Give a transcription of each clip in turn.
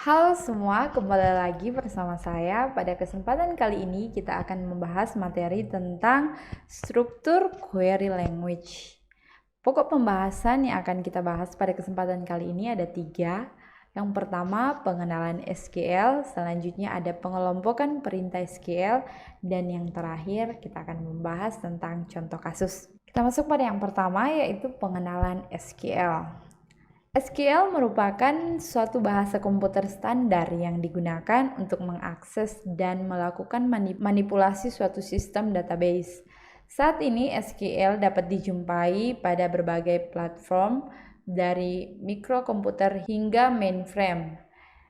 Halo semua, kembali lagi bersama saya. Pada kesempatan kali ini kita akan membahas materi tentang struktur query language. Pokok pembahasan yang akan kita bahas pada kesempatan kali ini ada 3. Yang pertama, pengenalan SQL, selanjutnya ada pengelompokan perintah SQL, dan yang terakhir kita akan membahas tentang contoh kasus. Kita masuk pada yang pertama, yaitu pengenalan SQL. SQL merupakan suatu bahasa komputer standar yang digunakan untuk mengakses dan melakukan manipulasi suatu sistem database. Saat ini SQL dapat dijumpai pada berbagai platform dari mikrokomputer hingga mainframe.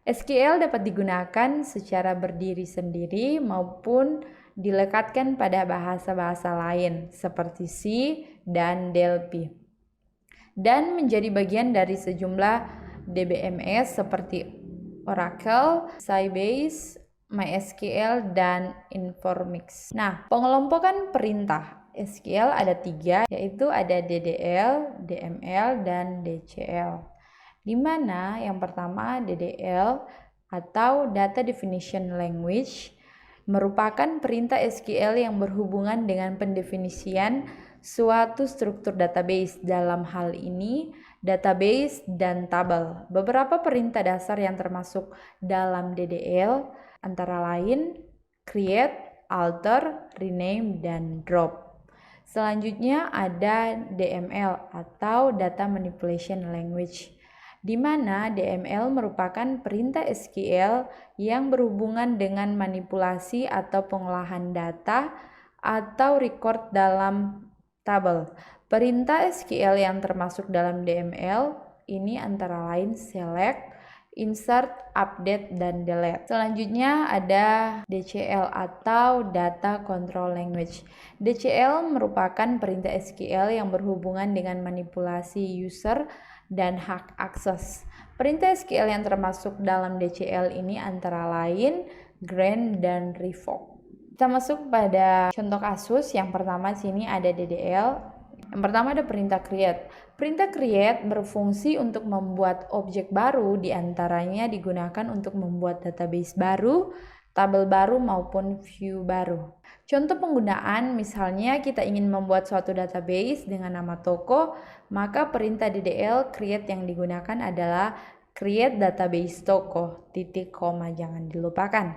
SQL dapat digunakan secara berdiri sendiri maupun dilekatkan pada bahasa-bahasa lain seperti C dan DLP, dan menjadi bagian dari sejumlah DBMS seperti Oracle, Sybase, MySQL, dan Informix. Nah, pengelompokan perintah SQL ada 3, yaitu ada DDL, DML, dan DCL. Di mana yang pertama DDL atau Data Definition Language merupakan perintah SQL yang berhubungan dengan pendefinisian suatu struktur database, dalam hal ini database dan tabel. Beberapa perintah dasar yang termasuk dalam DDL antara lain create, alter, rename, dan drop. Selanjutnya ada DML atau Data Manipulation Language, di mana DML merupakan perintah SQL yang berhubungan dengan manipulasi atau pengolahan data atau record dalam tabel. Perintah SQL yang termasuk dalam DML ini antara lain select, insert, update, dan delete. Selanjutnya ada DCL atau Data Control Language. DCL merupakan perintah SQL yang berhubungan dengan manipulasi user dan hak akses. Perintah SQL yang termasuk dalam DCL ini antara lain grant dan revoke. Kita masuk pada contoh kasus. Yang pertama sini ada DDL. Yang pertama ada perintah create. Perintah create berfungsi untuk membuat objek baru, diantaranya digunakan untuk membuat database baru, tabel baru, maupun view baru. Contoh penggunaan, misalnya kita ingin membuat suatu database dengan nama toko, maka perintah DDL create yang digunakan adalah create database toko, titik koma, jangan dilupakan.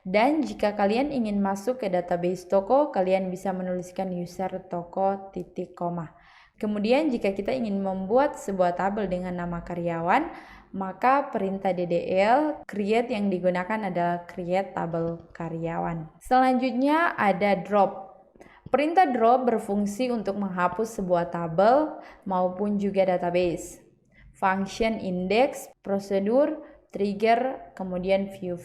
Dan jika kalian ingin masuk ke database toko, kalian bisa menuliskan user toko titik koma. Kemudian jika kita ingin membuat sebuah tabel dengan nama karyawan, maka perintah DDL create yang digunakan adalah create tabel karyawan. Selanjutnya ada drop. Perintah drop berfungsi untuk menghapus sebuah tabel maupun juga database. Function index, prosedur, trigger, kemudian view.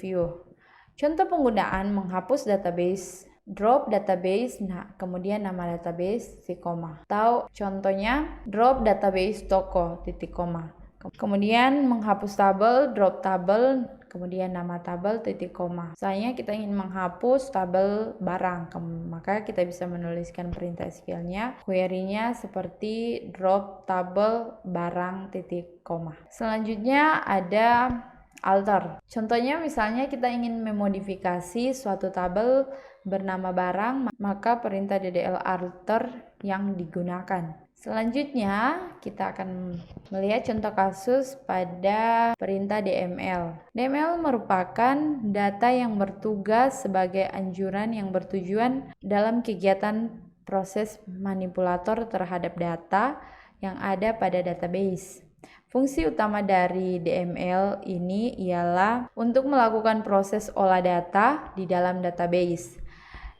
Contoh penggunaan menghapus database, drop database, kemudian nama database, titik koma. Atau contohnya drop database toko, titik koma. Kemudian menghapus tabel, drop tabel, kemudian nama tabel, titik koma. Misalnya kita ingin menghapus tabel barang, maka kita bisa menuliskan perintah SQL-nya, query-nya seperti drop tabel barang, titik koma. Selanjutnya ada alter. Contohnya misalnya kita ingin memodifikasi suatu tabel bernama barang, maka perintah DDL alter yang digunakan. Selanjutnya kita akan melihat contoh kasus pada perintah DML. DML merupakan data yang bertugas sebagai anjuran yang bertujuan dalam kegiatan proses manipulator terhadap data yang ada pada database. Fungsi utama dari DML ini ialah untuk melakukan proses olah data di dalam database.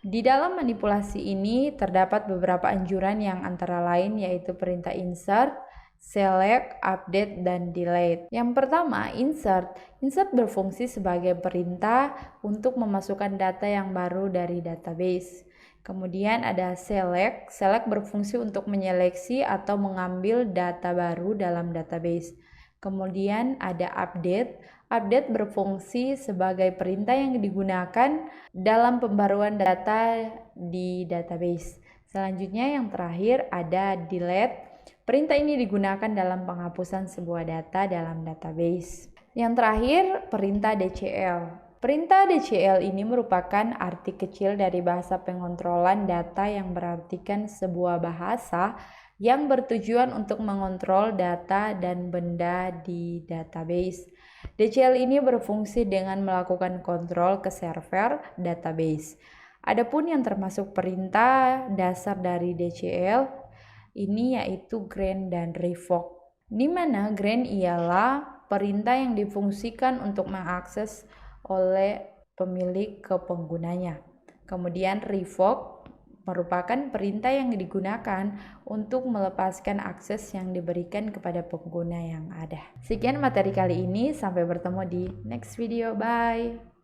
Di dalam manipulasi ini terdapat beberapa anjuran yang antara lain yaitu perintah insert, select, update, dan delete. Yang pertama, insert. Insert berfungsi sebagai perintah untuk memasukkan data yang baru dari database. Kemudian ada select. Select berfungsi untuk menyeleksi atau mengambil data baru dalam database. Kemudian ada update. Update berfungsi sebagai perintah yang digunakan dalam pembaruan data di database. Selanjutnya yang terakhir ada delete. Perintah ini digunakan dalam penghapusan sebuah data dalam database. Yang terakhir, perintah DCL. Perintah DCL ini merupakan arti kecil dari bahasa pengontrolan data yang berartikan sebuah bahasa yang bertujuan untuk mengontrol data dan benda di database. DCL ini berfungsi dengan melakukan kontrol ke server database. Adapun yang termasuk perintah dasar dari DCL ini yaitu grant dan revoke, di mana grant ialah perintah yang difungsikan untuk mengakses oleh pemilik ke penggunanya. Kemudian revoke merupakan perintah yang digunakan untuk melepaskan akses yang diberikan kepada pengguna yang ada. Sekian materi kali ini, sampai bertemu di next video. Bye.